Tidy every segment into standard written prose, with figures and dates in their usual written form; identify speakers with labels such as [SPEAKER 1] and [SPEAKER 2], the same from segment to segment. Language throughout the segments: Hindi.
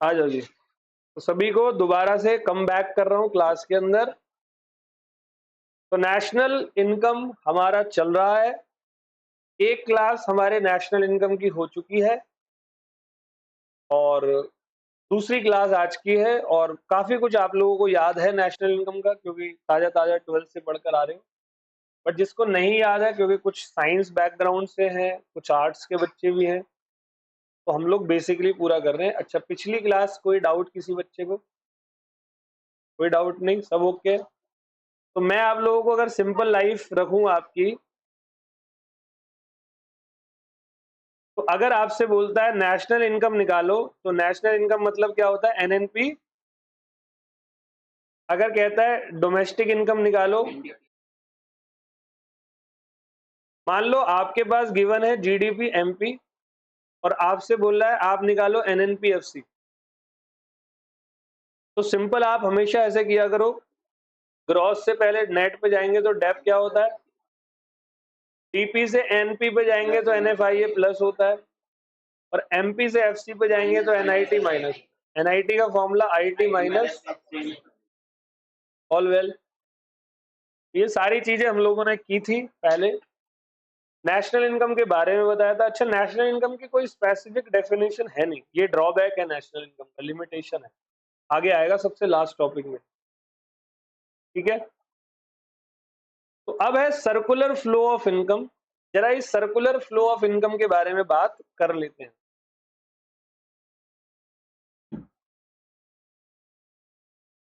[SPEAKER 1] आ जाओ जी। तो सभी को दोबारा से कम बैक कर रहा हूँ क्लास के अंदर। तो नेशनल इनकम हमारा चल रहा है। एक क्लास हमारे नेशनल इनकम की हो चुकी है और दूसरी क्लास आज की है और काफी कुछ आप लोगों को याद है नेशनल इनकम का, क्योंकि ताजा ताजा 12th से पढ़कर आ रहे हो। बट जिसको नहीं याद है, क्योंकि कुछ साइंस बैकग्राउंड से हैं, कुछ आर्ट्स के बच्चे भी हैं, तो हम लोग बेसिकली पूरा कर रहे हैं। अच्छा, पिछली क्लास कोई डाउट किसी बच्चे को? कोई डाउट नहीं, सब ओके? तो मैं आप लोगों को अगर सिंपल लाइफ रखूं आपकी, तो अगर आपसे बोलता है नेशनल इनकम निकालो, तो नेशनल इनकम मतलब क्या होता है? एनएनपी। अगर कहता है डोमेस्टिक इनकम निकालो, मान लो आपके पास गिवन है जीडीपी एमपी और आपसे बोल रहा है आप निकालो एनएनपीएफसी, तो सिंपल आप हमेशा ऐसे किया करो, ग्रॉस से पहले नेट पे जाएंगे तो डेप क्या होता है, डीपी से एनपी पे जाएंगे तो एनएफआईए प्लस होता है, और एमपी से एफसी पे जाएंगे तो एनआईटी माइनस। एनआईटी का formula IT minus all well. ये सारी चीजें हम लोगों ने की थी पहले। नेशनल इनकम के बारे में बताया था। अच्छा, नेशनल इनकम की कोई स्पेसिफिक डेफिनेशन है नहीं, ये ड्रॉबैक है नेशनल इनकम का, लिमिटेशन है, आगे आएगा सबसे लास्ट टॉपिक में। ठीक है, तो अब है सर्कुलर फ्लो ऑफ इनकम। जरा इस सर्कुलर फ्लो ऑफ इनकम के बारे में बात कर लेते हैं।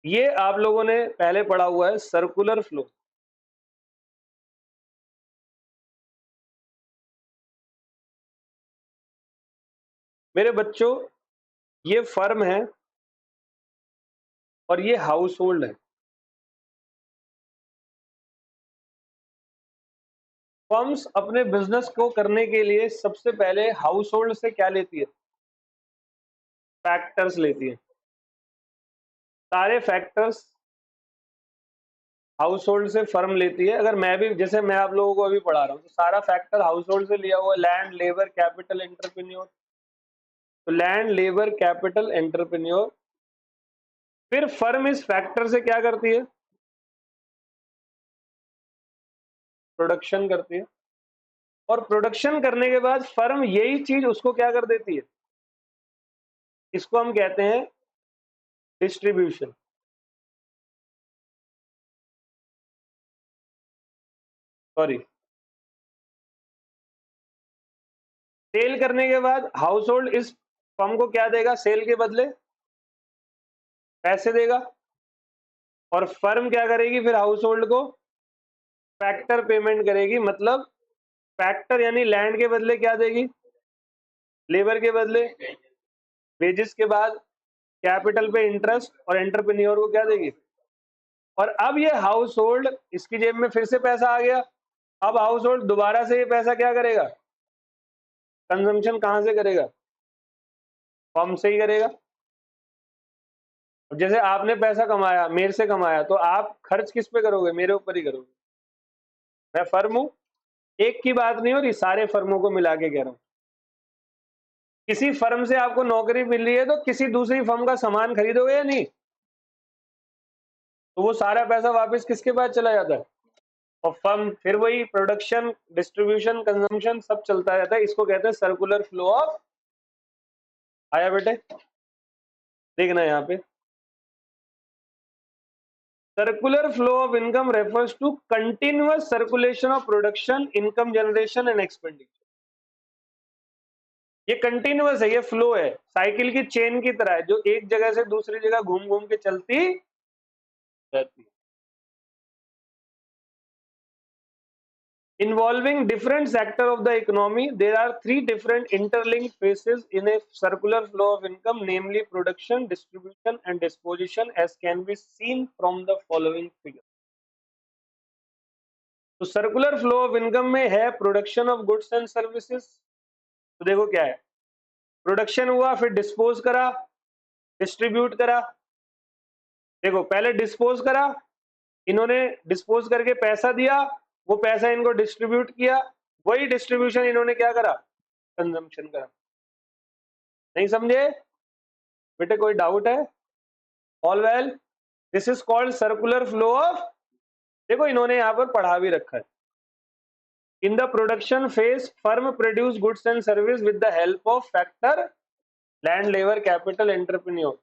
[SPEAKER 1] ये आप लोगों ने पहले पढ़ा हुआ है सर्कुलर फ्लो। मेरे बच्चों, ये फर्म है और ये हाउस होल्ड है। फर्म्स अपने बिजनेस को करने के लिए सबसे पहले हाउस होल्ड से क्या लेती है? फैक्टर्स लेती है। सारे फैक्टर्स हाउस होल्ड से फर्म लेती है। अगर मैं भी, जैसे मैं आप लोगों को अभी पढ़ा रहा हूँ, तो सारा फैक्टर हाउस होल्ड से लिया हुआ है। Land, labour, capital, entrepreneur. तो लैंड, लेबर, कैपिटल, एंटरप्रेन्योर। फिर फर्म इस फैक्टर से क्या करती है? प्रोडक्शन करती है। और प्रोडक्शन करने के बाद फर्म यही चीज उसको क्या कर देती है? इसको हम कहते हैं डिस्ट्रीब्यूशन। सॉरी, सेल करने के बाद हाउस होल्ड इस फर्म को क्या देगा? सेल के बदले पैसे देगा। और फर्म क्या करेगी फिर? हाउस होल्ड को फैक्टर पेमेंट करेगी। मतलब फैक्टर यानी लैंड के बदले क्या देगी? लेबर के बदले वेजेस के बाद कैपिटल पे इंटरेस्ट, और एंटरप्रेन्योर को क्या देगी? और अब ये हाउस होल्ड, इसकी जेब में फिर से पैसा आ गया। अब हाउस होल्ड दोबारा से ये पैसा क्या करेगा? कंजम्पशन कहां से करेगा? फर्म से ही करेगा। जैसे आपने पैसा कमाया, मेरे से कमाया, तो आप खर्च किस पे करोगे? मेरे ऊपर ही करोगे। मैं फर्म हूं, एक की बात नहीं हो रही, सारे फर्मों को मिला के कह रहा हूं। किसी फर्म से आपको नौकरी मिल रही है तो किसी दूसरी फर्म का सामान खरीदोगे या नहीं? तो वो सारा पैसा वापस किसके पास चला जाता है? और फर्म फिर वही प्रोडक्शन, डिस्ट्रीब्यूशन, कंजम्पशन सब चलता रहता है। इसको कहते हैं सर्कुलर फ्लो ऑफ। आया बेटे? देखना यहाँ पे, circular flow of income refers to continuous circulation of production, income generation and expenditure. ये कंटिन्यूअस है, ये फ्लो है, साइकिल की चेन की तरह है, जो एक जगह से दूसरी जगह घूम घूम के चलती रहती है। Involving different sector of the economy, there are three different interlinked phases in a circular flow of income, namely production, distribution and disposition, as can be seen from the following figure. तो सर्कुलर फ्लो ऑफ इनकम में है production of goods and services. तो देखो क्या है, प्रोडक्शन हुआ, फिर डिस्पोज करा, डिस्ट्रीब्यूट करा। देखो पहले डिस्पोज करा, इन्होंने डिस्पोज करके पैसा दिया, वो पैसा इनको डिस्ट्रीब्यूट किया, वही डिस्ट्रीब्यूशन इन्होंने क्या करा? कंजम्पशन करा। नहीं समझे? बेटे कोई डाउट है? All well? This is called circular flow of, देखो इन्होंने यहां पर पढ़ा भी रखा है, in the production phase firm produce goods and service with the help of factor land, labour, capital, entrepreneur.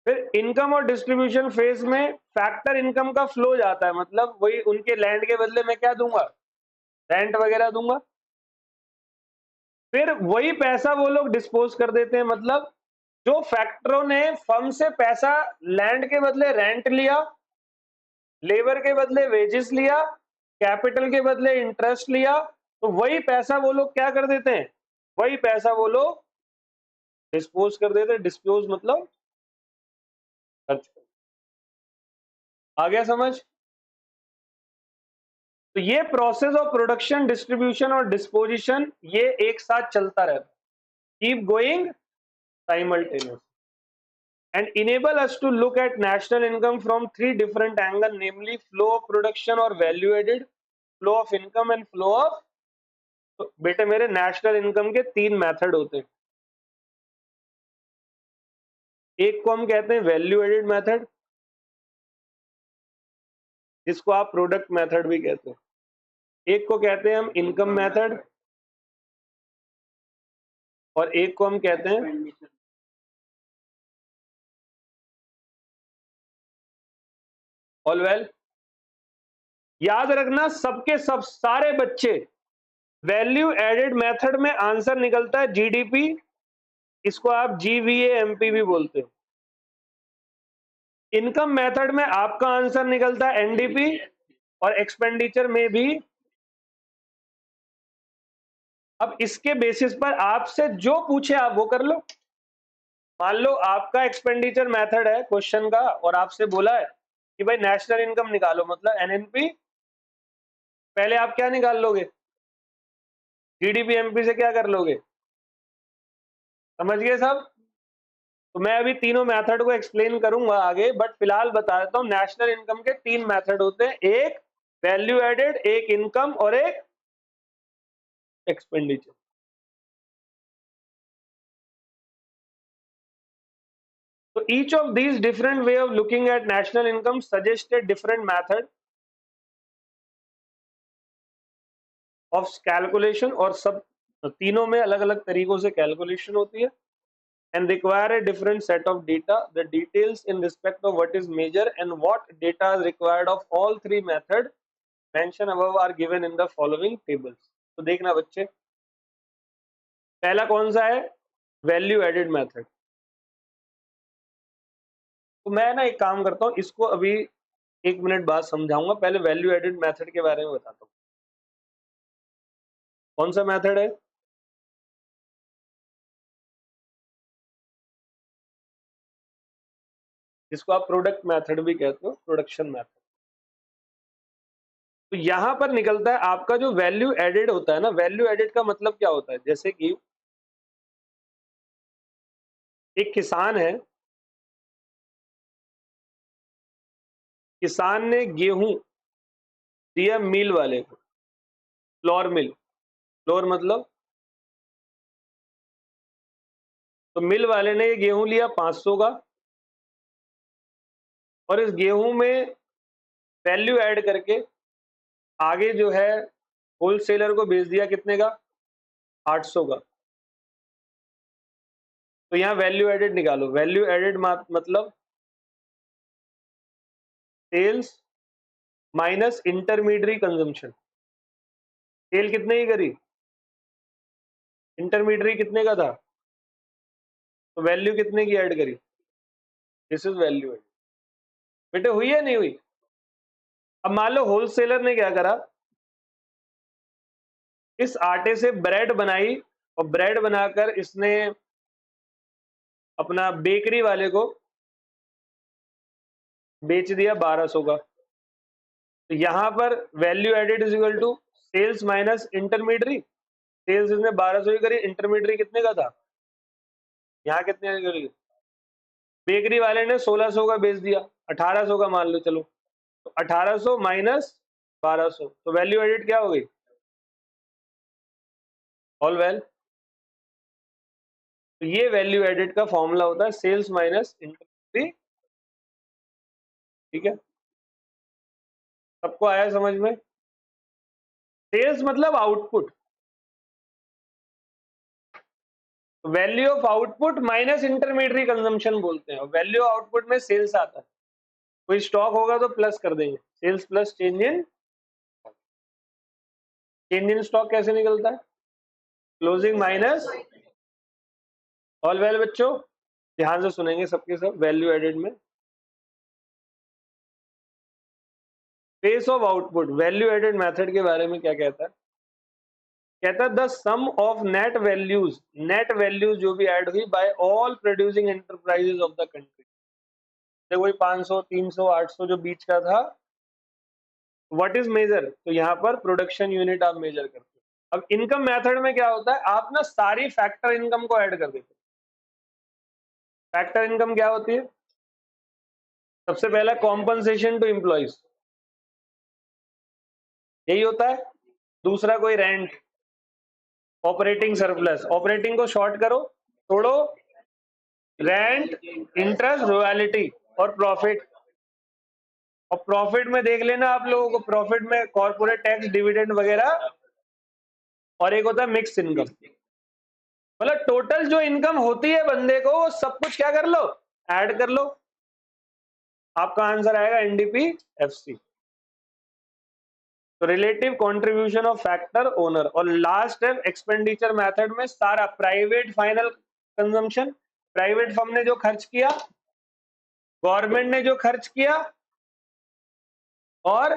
[SPEAKER 1] फिर इनकम और डिस्ट्रीब्यूशन फेज में फैक्टर इनकम का फ्लो जाता है, मतलब वही उनके लैंड के बदले मैं क्या दूंगा, रेंट वगैरह दूंगा। फिर वही पैसा वो लोग डिस्पोज कर देते हैं, मतलब जो फैक्टरों ने फर्म से पैसा लैंड के बदले रेंट लिया, लेबर के बदले वेजेस लिया, कैपिटल के बदले इंटरेस्ट लिया, तो वही पैसा वो लोग क्या कर देते हैं, वही पैसा वो लोग डिस्पोज कर देते हैं। डिस्पोज मतलब खर्च। आ गया समझ? तो ये प्रोसेस ऑफ प्रोडक्शन, डिस्ट्रीब्यूशन और डिस्पोजिशन ये एक साथ चलता रहता है, keep going simultaneous and enable us to look at national income from three different angles, namely flow of production or value added, flow of income and flow of, तो बेटे मेरे नेशनल इनकम के तीन मेथड होते हैं। एक को हम कहते हैं वैल्यू एडेड मेथड, जिसको आप प्रोडक्ट मेथड भी कहते हैं। एक को कहते हैं हम इनकम मेथड, और एक को हम कहते हैं ऑल वेल। याद रखना सबके सब सारे बच्चे वैल्यू एडेड मेथड में आंसर निकलता है जीडीपी, इसको आप जीवीएएमपी भी बोलते हैं। इनकम मेथड में आपका आंसर निकलता है एनडीपी, और एक्सपेंडिचर में भी। अब इसके बेसिस पर आपसे जो पूछे आप वो कर लो। मान लो आपका एक्सपेंडिचर मेथड है क्वेश्चन का, और आपसे बोला है कि भाई नेशनल इनकम निकालो, मतलब एनएनपी, पहले आप क्या निकाल लोगे, जीडीपी एमपी से क्या कर लोगे, समझ गए सब? तो मैं अभी तीनों मेथड को एक्सप्लेन करूंगा आगे, बट फिलहाल बता देता हूं नेशनल इनकम के तीन मेथड होते हैं, एक वैल्यू एडेड, एक इनकम, और एक expenditure. So each of these different way of looking at national income suggest a different method of calculation, और सब तीनों में अलग अलग तरीकों से कैलकुलेशन होती है, and require a different set of data. The details in respect of what is measure and what data is required of all three methods mentioned above are given in the following tables. तो देखना बच्चे, पहला कौन सा है, वैल्यू एडेड मेथड। तो मैं ना एक काम करता हूं, इसको अभी 1 मिनट बाद समझाऊंगा, पहले वैल्यू एडेड मेथड के बारे में बताता हूं। कौन सा मेथड है, जिसको आप प्रोडक्ट मेथड भी कहते हो, प्रोडक्शन मेथड। तो यहां पर निकलता है आपका जो वैल्यू एडेड होता है ना, वैल्यू एडेड का मतलब क्या होता है, जैसे कि एक किसान है, किसान ने गेहूं दिया मिल वाले को, फ्लोर मिल, फ्लोर मतलब, तो मिल वाले ने ये गेहूं लिया 500 का, और इस गेहूं में वैल्यू ऐड करके आगे जो है होलसेलर को बेच दिया कितने का, 800 का। तो यहाँ वैल्यू एडेड निकालो, वैल्यू एडेड मतलब sales minus intermediary consumption. Sale कितने की करी, इंटरमीडियरी कितने का था, तो वैल्यू कितने की ऐड करी, दिस इज वैल्यू एड। बेटे हुई है नहीं हुई? अब मान लो होलसेलर ने क्या करा, इस आटे से ब्रेड बनाई, और ब्रेड बनाकर इसने अपना बेकरी वाले को बेच दिया 1200 का। तो यहां पर value added is equal to sales minus intermediary. Sales इसने 1200 की करी, इंटरमीडियरी कितने का था, यहाँ कितने की करी, बेकरी वाले ने 1600 का बेच दिया, 1800 का मान लो चलो, तो 1800 माइनस 1200, तो वैल्यू एडेड क्या हो गई, ऑल वेल। तो ये वैल्यू एडेड का फॉर्मूला होता है सेल्स माइनस इंटरमीडिएटरी। ठीक है, सबको आया समझ में? सेल्स मतलब output, value of output minus intermediary consumption बोलते हैं। वैल्यू आउटपुट में सेल्स आता है, कोई स्टॉक होगा तो प्लस कर देंगे, sales plus change in stock कैसे निकलता है? Closing minus. ऑल वेल बच्चों, ध्यान से सुनेंगे सबके सब। वैल्यू एडेड में face of output, value added method के बारे में क्या कहता है? कहता है the sum of net values जो भी ऐड हुई by all producing enterprises of the country. देखो ये 500 300 800 जो बीच का था, व्हाट इज मेजर? तो यहाँ पर प्रोडक्शन यूनिट आप मेजर करते हो। अब इनकम मेथड में क्या होता है, आप ना सारी फैक्टर इनकम को ऐड कर देते हो। फैक्टर इनकम क्या होती है? सबसे पहला कॉम्पनसेशन टू एम्प्लॉइज, यही होता है। दूसरा कोई रेंट, ऑपरेटिंग सरप्लस, ऑपरेटिंग को शॉर्ट करो, तोड़ो, रेंट, इंटरेस्ट, रॉयल्टी और प्रॉफिट। और प्रॉफिट में देख लेना आप लोगों को, प्रॉफिट में कॉर्पोरेट टैक्स, डिविडेंड वगैरह, और एक होता है मिक्स इनकम। मतलब टोटल जो इनकम होती है बंदे को, वो सब कुछ क्या कर लो, ऐड कर लो। आपका आंसर आएगा एनडीपी एफसी। तो relative contribution of factor owner. और लास्ट है एक्सपेंडिचर मेथड में सारा private final consumption, private firm ने जो खर्च किया, गवर्नमेंट ने जो खर्च किया, और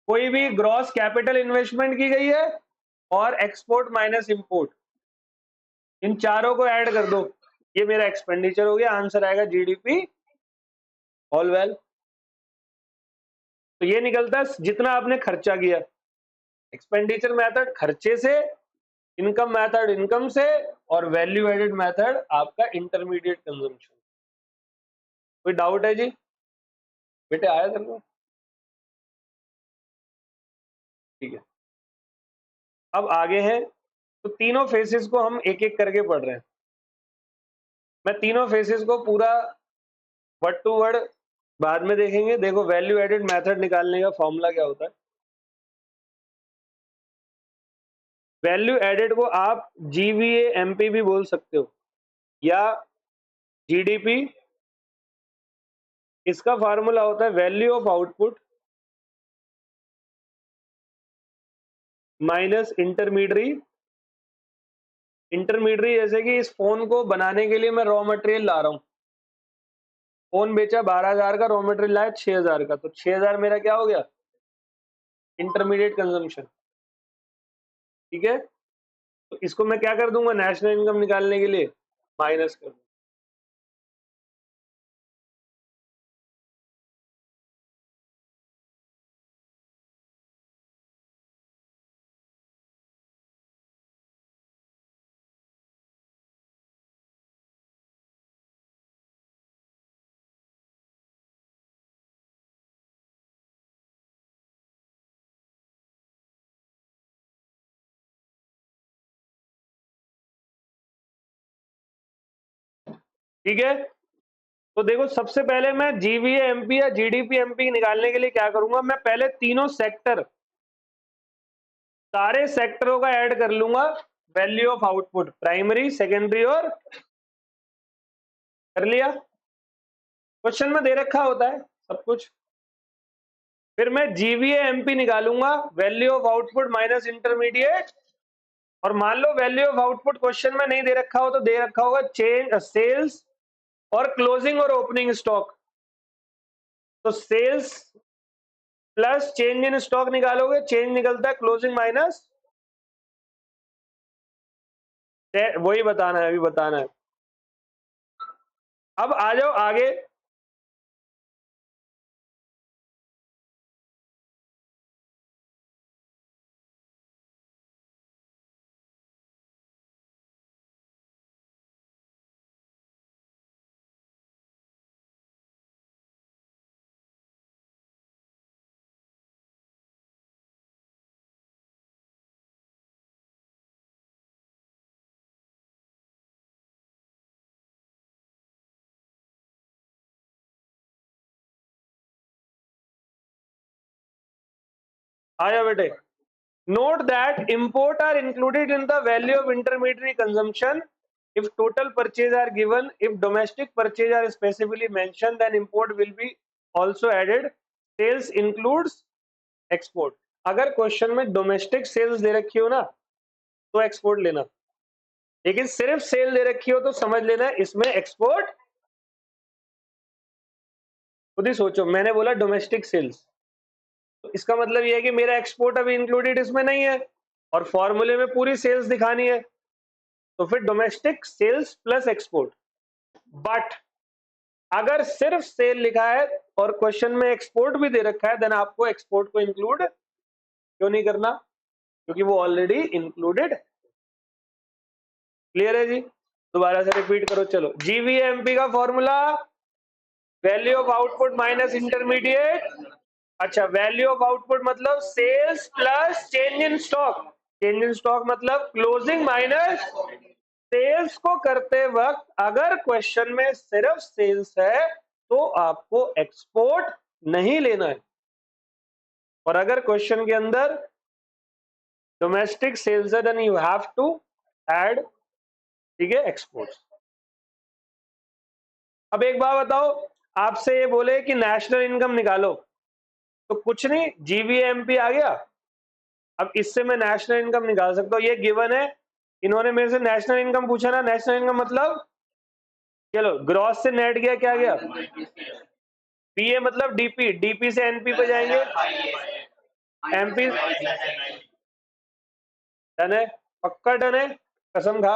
[SPEAKER 1] कोई भी ग्रॉस कैपिटल इन्वेस्टमेंट की गई है, और एक्सपोर्ट माइनस इंपोर्ट, इन चारों को ऐड कर दो। ये मेरा एक्सपेंडिचर हो गया, आंसर आएगा जीडीपी। ऑल वेल, तो ये निकलता है जितना आपने खर्चा किया। एक्सपेंडिचर मेथड खर्चे से, इनकम मेथड इनकम से, और वैल्यू एडेड मेथड आपका इंटरमीडिएट कंजम्पशन। कोई डाउट है जी? बेटे आया तेरे को? ठीक है, अब आगे हैं। तो तीनों फेसेस को हम एक एक करके पढ़ रहे हैं। मैं तीनों फेसेस को पूरा वर्ड टू वर्ड बाद में देखेंगे। देखो वैल्यू एडेड मेथड निकालने का फॉर्मूला क्या होता है। वैल्यू एडेड को आप जीवीए एमपी भी बोल सकते हो, या जीडीपी। इसका फार्मूला होता है value of output minus intermediary. Intermediary जैसे कि इस फोन को बनाने के लिए मैं रॉ मटेरियल ला रहा हूं, फोन बेचा 12,000 का, रॉ मटेरियल लाया 6,000 का, तो 6,000 मेरा क्या हो गया, इंटरमीडिएट कंजम्पशन। ठीक है, तो इसको मैं क्या कर दूंगा, नेशनल इनकम निकालने के लिए माइनस कर दूंगा। ठीक है, तो देखो सबसे पहले मैं जीवीए एमपी या जीडीपी एमपी निकालने के लिए क्या करूंगा, मैं पहले तीनों सेक्टर, सारे सेक्टरों का ऐड कर लूंगा। Value of output, primary, secondary और, कर लिया। क्वेश्चन में दे रखा होता है सब कुछ। फिर मैं जीवीए एमपी निकालूंगा, value of output minus intermediate. और मान लो वैल्यू ऑफ आउटपुट क्वेश्चन में नहीं दे रखा हो, तो दे रखा होगा चेंज सेल्स और क्लोजिंग और ओपनिंग स्टॉक। तो sales plus change in stock निकालोगे, चेंज निकलता है क्लोजिंग माइनस, वही बताना है, अभी बताना है। अब आ जाओ आगे। आया बेटे। Note that import are included in the value of intermediary consumption if total purchase are given. If domestic purchase are specifically mentioned, then import will be also added. Sales includes export. अगर क्वेश्चन में डोमेस्टिक सेल्स दे रखी हो ना तो एक्सपोर्ट लेना, लेकिन सिर्फ सेल दे रखी हो तो समझ लेना इसमें एक्सपोर्ट। खुद ही सोचो, मैंने बोला डोमेस्टिक सेल्स, तो इसका मतलब यह है कि मेरा एक्सपोर्ट अभी इंक्लूडेड इसमें नहीं है और फॉर्मूले में पूरी सेल्स दिखानी है, तो फिर domestic sales plus export. But अगर सिर्फ सेल लिखा है और क्वेश्चन में एक्सपोर्ट भी दे रखा है, देन आपको एक्सपोर्ट को इंक्लूड क्यों नहीं करना, क्योंकि वो ऑलरेडी इंक्लूडेड। क्लियर है जी? दोबारा से रिपीट करो, चलो। जीवीएमपी का formula value of output minus intermediate. अच्छा, वैल्यू ऑफ आउटपुट मतलब sales plus change in stock. Change in stock मतलब क्लोजिंग माइनस सेल्स को करते वक्त अगर क्वेश्चन में सिर्फ सेल्स है तो आपको एक्सपोर्ट नहीं लेना है, और अगर क्वेश्चन के अंदर डोमेस्टिक सेल्स है then you have to add, ठीक है, एक्सपोर्ट। अब एक बात बताओ, आपसे ये बोले कि नेशनल इनकम निकालो, तो कुछ नहीं, जीवीएमपी आ गया, अब इससे मैं नेशनल इनकम निकाल सकता हूं, ये गिवन है। इन्होंने मेरे से नेशनल इनकम पूछा ना, नेशनल इनकम मतलब चलो ग्रॉस से नेट गया, क्या गया, पीए मतलब डीपी, डीपी से एनपी पे जाएंगे, एमपी डन है, पक्का डन है, कसम खा,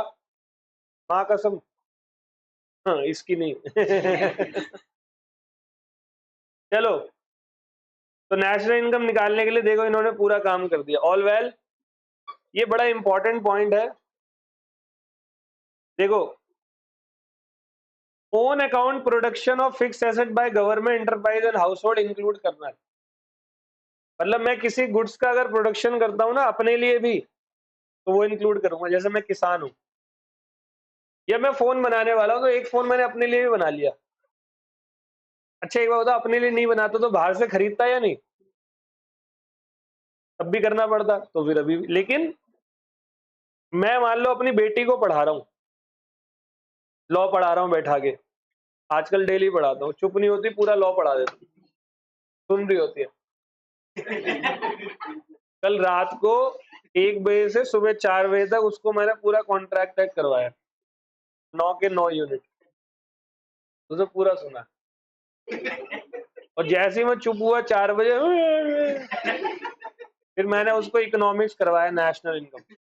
[SPEAKER 1] हाँ कसम, हाँ इसकी नहीं चलो, तो नेशनल इनकम निकालने के लिए देखो इन्होंने पूरा काम कर दिया। ऑल वेल, ये बड़ा इंपॉर्टेंट पॉइंट है। देखो, own account production of fix asset by government enterprise and house hold include करना है। मतलब मैं किसी गुड्स का अगर प्रोडक्शन करता हूं ना अपने लिए भी, तो वो इंक्लूड करूंगा। जैसे मैं किसान हूं या मैं फोन बनाने वाला हूं, तो एक फोन मैंने अपने लिए भी बना लिया। अच्छा एक बात बताओ, अपने लिए नहीं बनाता तो बाहर से खरीदता या नहीं, तब भी करना पड़ता, तो फिर अभी, लेकिन मैं मान लो अपनी बेटी को पढ़ा रहा हूं, लॉ पढ़ा रहा हूं बैठा के, आजकल डेली पढ़ाता हूँ, चुप नहीं होती, पूरा लॉ पढ़ा देता हूं, सुन रही होती है। कल रात को 1 बजे से सुबह 4 बजे तक उसको मैंने पूरा कॉन्ट्रैक्ट तक करवाया, 9 के 9 यूनिट, उसे पूरा सुना, और जैसे ही मैं चुप हुआ 4 बजे फिर मैंने उसको इकोनॉमिक्स करवाया, नेशनल इनकम,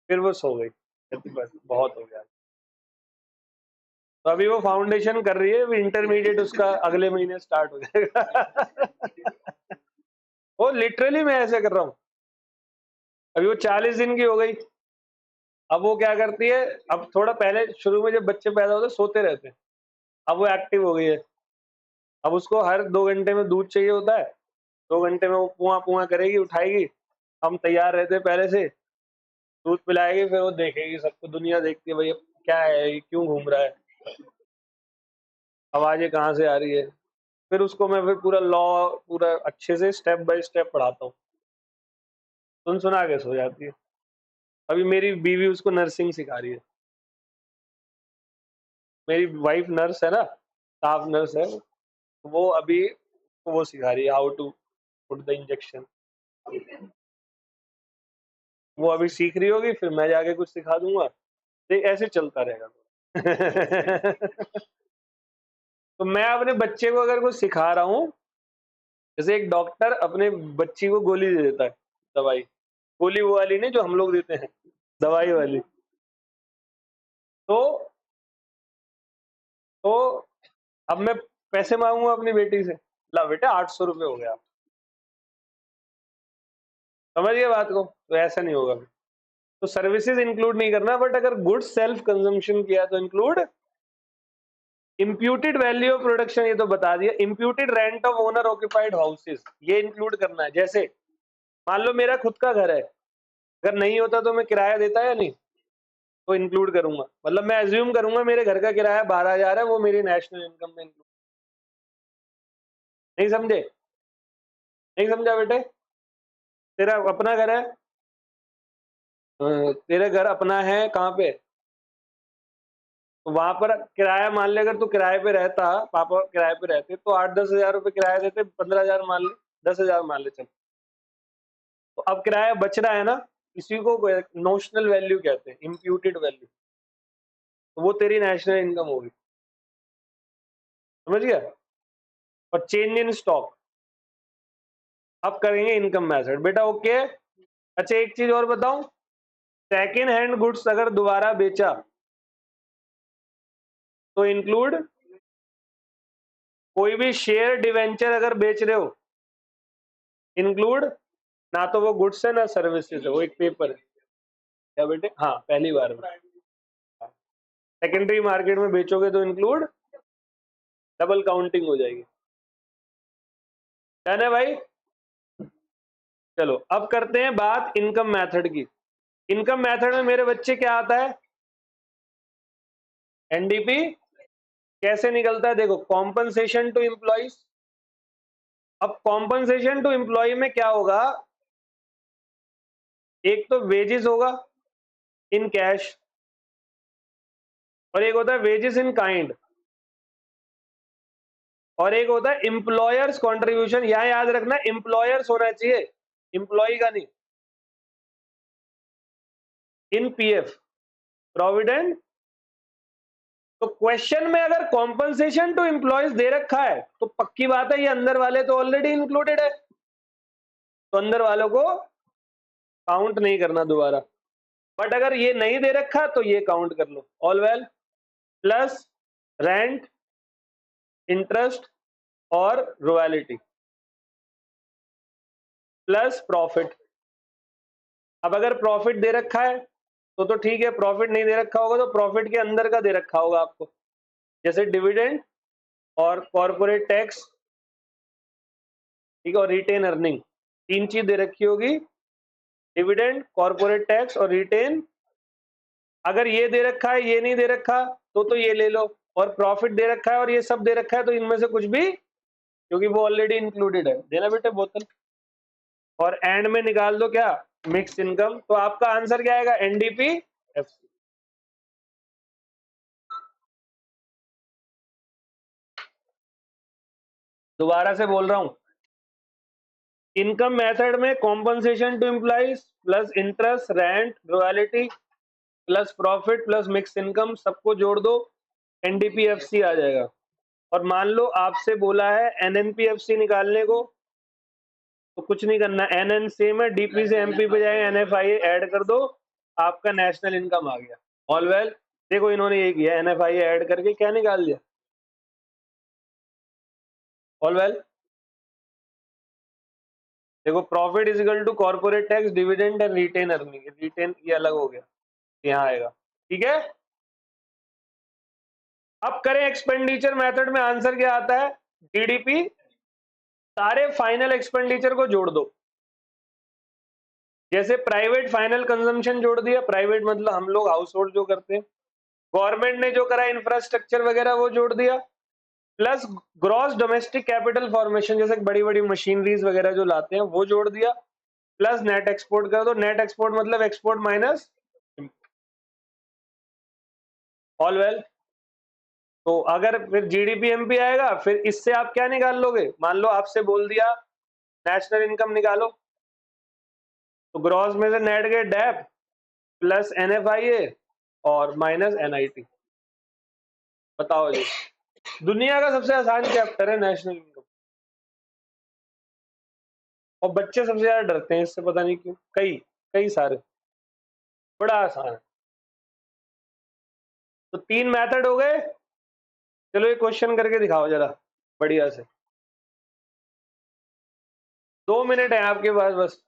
[SPEAKER 1] फिर वो सो गई, बस बहुत हो गया। तो अभी वो फाउंडेशन कर रही है, इंटरमीडिएट उसका अगले महीने स्टार्ट हो जाएगा वो लिटरली मैं ऐसे कर रहा हूँ। अभी वो 40 दिन की हो गई, अब वो क्या करती है, अब थोड़ा पहले शुरू में जब बच्चे पैदा होते सोते रहते हैं, अब वो एक्टिव हो गई है, अब उसको हर 2 घंटे में दूध चाहिए होता है, 2 घंटे में वो पुआ पुआ करेगी, उठाएगी, हम तैयार रहते हैं पहले से, दूध पिलाएगी, फिर वो देखेगी, सबको दुनिया देखती है, भाई क्या है, क्यों घूम रहा है, आवाजें कहाँ से आ रही है, फिर उसको मैं फिर पूरा लॉ पूरा अच्छे से स्टेप बाय स्टेप पढ़ाता हूँ, सुन सुना के सो जाती है। अभी मेरी बीवी उसको नर्सिंग सिखा रही है, मेरी वाइफ नर्स है ना, स्टाफ नर्स है, वो अभी वो सिखा रही है how to put the injection, वो अभी सीख रही होगी, फिर मैं जाके कुछ सिखा दूंगा, तो ऐसे चलता रहेगा तो मैं अपने बच्चे को अगर कुछ सिखा रहा हूँ, जैसे एक डॉक्टर अपने बच्ची को गोली दे देता है, दवाई, गोली वो वाली नहीं जो हम लोग देते हैं, दवाई वाली, तो तो अब मैं पैसे मांगूंगा अपनी बेटी से, ला बेटा 800 रुपये हो गया, समझ गए बात को, तो ऐसा नहीं होगा। तो सर्विसेज इंक्लूड नहीं करना, बट अगर गुड्स सेल्फ कंजम्पशन किया तो include. Imputed value of production, ये तो बता दिया। Imputed rent of owner occupied houses, ये इंक्लूड करना है। जैसे मान लो मेरा खुद का घर है, अगर नहीं होता तो मैं किराया देता या नहीं, तो इंक्लूड करूंगा, मतलब मैं एज्यूम करूंगा मेरे घर का किराया 12,000 है, वो मेरी नेशनल इनकम में इंक्लूड। नहीं समझे? नहीं समझा बेटे? तेरा अपना घर है, तेरे घर अपना है कहाँ पे? तो वहां पर किराया मान ले, अगर तू किराए पे रहता, पापा किराए पे रहते तो 8-10 हजार रुपए किराया देते, 15 हजार मान ले, 10 हजार मान ले चल। तो अब किराया बच रहा है ना, इसी को नोशनल वैल्यू कहते हैं, इम्प्यूटेड वैल्यू। तो वो तेरी नेशनल इनकम होगी, समझ गया? और चेंज इन स्टॉक, अब करेंगे इनकम मेथड बेटा, ओके। अच्छा एक चीज और बताऊं, सेकेंड हैंड गुड्स अगर दोबारा बेचा तो इंक्लूड, कोई भी शेयर डिवेंचर अगर बेच रहे हो इंक्लूड, ना तो वो गुड्स है ना सर्विसेज है, वो एक पेपर है। क्या बेटे? हाँ पहली बार में। सेकेंडरी मार्केट में बेचोगे तो इंक्लूड, डबल काउंटिंग हो जाएगी। डन है भाई? चलो अब करते हैं बात इनकम मेथड की। इनकम मेथड में मेरे बच्चे क्या आता है? एनडीपी। कैसे निकलता है देखो, कॉम्पनसेशन टू एम्प्लॉइज। अब कॉम्पनसेशन टू एम्प्लॉय में क्या होगा, एक तो वेजेस होगा इन कैश, और एक होता है वेजेस इन काइंड, और एक होता है एम्प्लॉयर्स कंट्रीब्यूशन। यहां याद रखना एम्प्लॉयर्स होना चाहिए, एम्प्लॉय का नहीं। इन पीएफ, प्रोविडेंट। तो क्वेश्चन में अगर कॉम्पनसेशन टू एम्प्लॉयज दे रखा है तो पक्की बात है ये अंदर वाले तो ऑलरेडी इंक्लूडेड है, तो अंदर वालों को काउंट नहीं करना दोबारा। बट अगर ये नहीं दे रखा तो ये काउंट कर लो, all well. Plus rent, interest और रॉयल्टी, प्लस प्रॉफिट। अब अगर प्रॉफिट दे रखा है तो ठीक है, प्रॉफिट नहीं दे रखा होगा तो प्रॉफिट के अंदर का दे रखा होगा आपको, जैसे डिविडेंड और कॉर्पोरेट टैक्स, ठीक है, और रिटेन अर्निंग। तीन चीज दे रखी होगी, डिविडेंड, कॉर्पोरेट टैक्स और रिटेन। अगर ये दे रखा है, ये नहीं दे रखा तो ये ले लो, और प्रॉफिट दे रखा है और ये सब दे रखा है तो इनमें से कुछ भी, क्योंकि वो ऑलरेडी इंक्लूडेड है, देना बेटे बोतल। और एंड में निकाल दो क्या, मिक्स इनकम। तो आपका आंसर क्या आएगा? NDP FC. दोबारा से बोल रहा हूं, इनकम मेथड में compensation to employees plus interest, rent, royalty plus profit plus mix income, सबको जोड़ दो, एनडीपीएफसी आ जाएगा। और मान लो आपसे बोला है एनएनपीएफसी निकालने को, तो कुछ नहीं करना, एनएन सेम है, डीपी से एमपी पे जाएगा, एनएफआईए ऐड कर दो, आपका नेशनल इनकम आ गया। All well. देखो इन्होंने ये किया, एनएफआईए ऐड करके क्या निकाल दिया, ऑल वेल। देखो profit is equal to corporate tax, dividend and retain earning, retain ये अलग हो गया, यहाँ आएगा, ठीक है। अब करें एक्सपेंडिचर मेथड में, आंसर क्या आता है? जीडीपी, सारे फाइनल एक्सपेंडिचर को जोड़ दो। जैसे प्राइवेट फाइनल कंजम्पशन जोड़ दिया, प्राइवेट मतलब हम लोग हाउस होल्ड जो करते हैं, गवर्नमेंट ने जो करा इंफ्रास्ट्रक्चर वगैरह वो जोड़ दिया, plus gross domestic capital formation जैसे बड़ी बड़ी मशीनरीज वगैरह जो लाते हैं वो जोड़ दिया, प्लस नेट एक्सपोर्ट कर दो। नेट एक्सपोर्ट मतलब एक्सपोर्ट माइनस, ऑल वेल। तो अगर फिर जीडीपी एमपी आएगा, फिर इससे आप क्या निकाल लोगे, मान लो आपसे बोल दिया नेशनल इनकम निकालो, तो ग्रॉस में से नेट के डेप प्लस एनएफआईए और माइनस एनआईटी। बताओ जी, दुनिया का सबसे आसान चैप्टर है नेशनल इनकम, और बच्चे सबसे ज्यादा डरते हैं इससे, पता नहीं क्यों, कई कई सारे, बड़ा आसान है। तो तीन मेथड हो गए, चलो ये क्वेश्चन करके दिखाओ जरा बढ़िया से, 2 मिनट है आपके पास बस।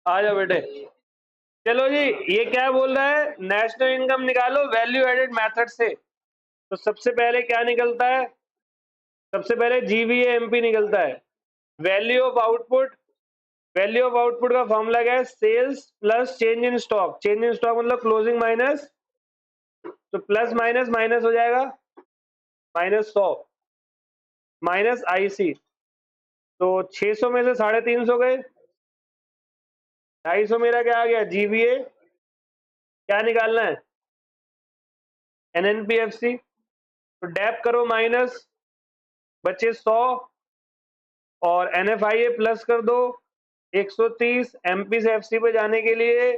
[SPEAKER 1] आ जाओ बेटे। चलो जी, ये क्या बोल रहा है, नेशनल इनकम निकालो वैल्यू एडेड मेथड से। तो सबसे पहले क्या निकलता है, सबसे पहले जीवीएमपी निकलता है। Value of output, value of output का फॉर्मूला क्या है, sales plus change in stock. Change in stock मतलब क्लोजिंग माइनस, तो प्लस माइनस माइनस हो जाएगा, -100 माइनस आईसी। तो 600 में से 350 गए, 250 मेरा क्या आ गया, जीवीए। क्या निकालना है, एनएनपीएफसी। तो डेप करो माइनस, बचे 100, और एनएफआईए प्लस कर दो 130। एमपी से एफसी पे जाने के लिए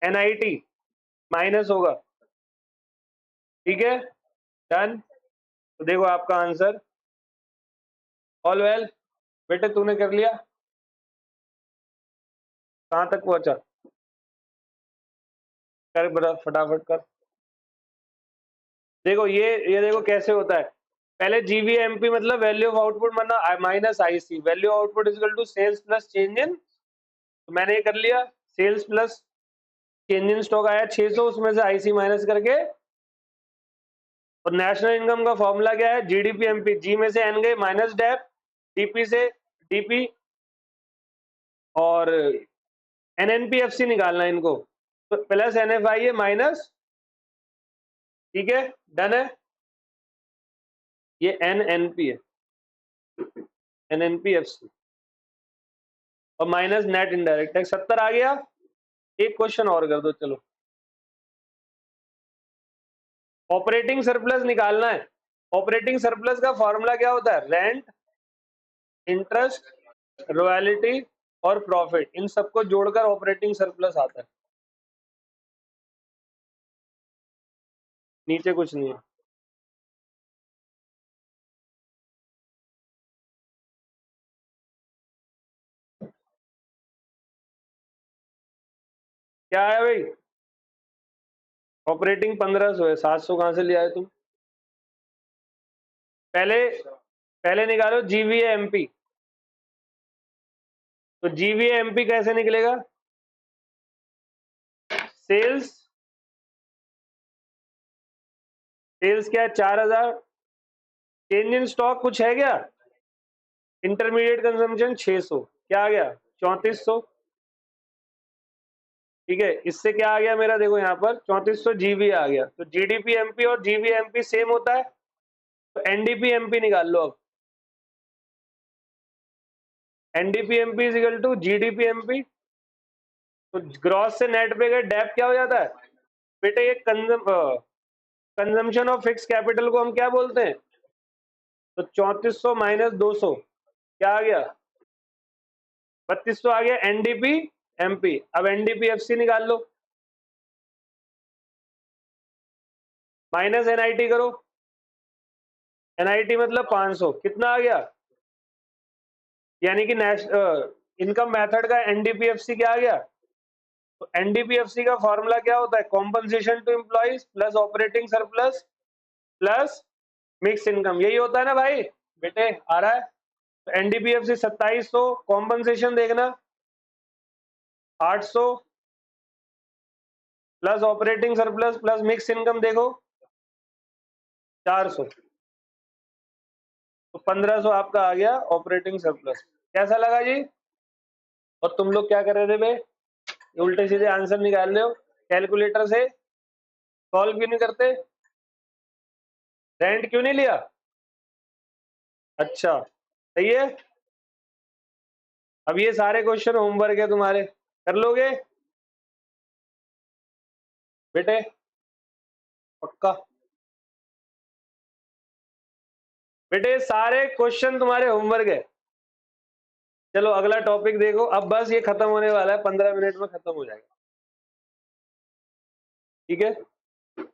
[SPEAKER 1] एनआईटी माइनस होगा, ठीक है, डन। तो देखो आपका आंसर, ऑल वेल। बेटे तूने कर लिया, कहां तक पहुंचा, कर बड़ा फटाफट कर। देखो ये देखो कैसे होता है, पहले जीवीएमपी मतलब value of output minus IC, value of output is equal to sales plus change in. तो मैंने ये कर लिया, sales plus change in stock आया 600, उसमें से आईसी माइनस करके। और नेशनल इनकम का फॉर्मूला क्या है, जीडीपी एमपी, जी में से एन गए माइनस डेप, डीपी से डीपी, और एनएनपीएफसी निकालना है इनको, तो प्लस एनएफआईए माइनस, ठीक है, डन है। ये एनएनपी है, एनएनपीएफसी, और माइनस नेट इनडायरेक्ट टैक्स 70 आ गया। एक क्वेश्चन और कर दो चलो। ऑपरेटिंग सरप्लस निकालना है। ऑपरेटिंग सरप्लस का फॉर्मूला क्या होता है, रेंट, इंटरेस्ट, रॉयल्टी और प्रॉफिट, इन सबको जोड़कर ऑपरेटिंग सरप्लस आता है। नीचे कुछ नहीं है। क्या है भाई, ऑपरेटिंग 1500 है, 700 कहां से ले आए तुम। पहले पहले निकालो जीवीएमपी। तो जीवीएमपी कैसे निकलेगा, सेल्स, सेल्स क्या है 4000, चेंज इन स्टॉक कुछ है क्या, इंटरमीडिएट कंजम्पशन 600, क्या आ गया 3400, ठीक है। इससे क्या आ गया मेरा, देखो यहाँ पर 3400 जीवी आ गया। तो जीडीपी एमपी और जीवीएमपी सेम होता है, तो एनडीपी एमपी निकाल लो अब। NDP MP is equal to GDP MP. तो ग्रॉस से नेट पे गए, डेप क्या हो जाता है बेटे, ये कंजम्पशन ऑफ फिक्स कैपिटल को हम क्या बोलते हैं। तो 3400 माइनस 200 क्या आ गया, 3200 आ गया एनडीपी एमपी। अब एनडीपी एफसी निकाल लो, माइनस एनआईटी करो, एनआईटी मतलब 500, कितना आ गया, यानी कि इनकम मेथड का एनडीपीएफसी क्या आ गया। तो एनडीपीएफसी का फॉर्मूला क्या होता है, compensation to employees plus operating surplus plus mix income, यही होता है ना भाई, बेटे आ रहा है। तो एनडीपीएफसी 2700, कॉम्पनसेशन देखना 800 plus operating surplus plus mix income देखो 400, तो 1500 आपका आ गया ऑपरेटिंग सरप्लस। कैसा लगा जी। और तुम लोग क्या कर रहे थे बे, उल्टे सीधे आंसर निकाल रहे हो, कैलकुलेटर से सॉल्व क्यों नहीं करते, रेंट क्यों नहीं लिया, अच्छा सही है। अब ये सारे क्वेश्चन होमवर्क है तुम्हारे, कर लोगे बेटे, पक्का बेटे, सारे क्वेश्चन तुम्हारे होमवर्क है। चलो अगला टॉपिक देखो, अब बस ये खत्म होने वाला है, 15 मिनट में खत्म हो जाएगा। ठीक है,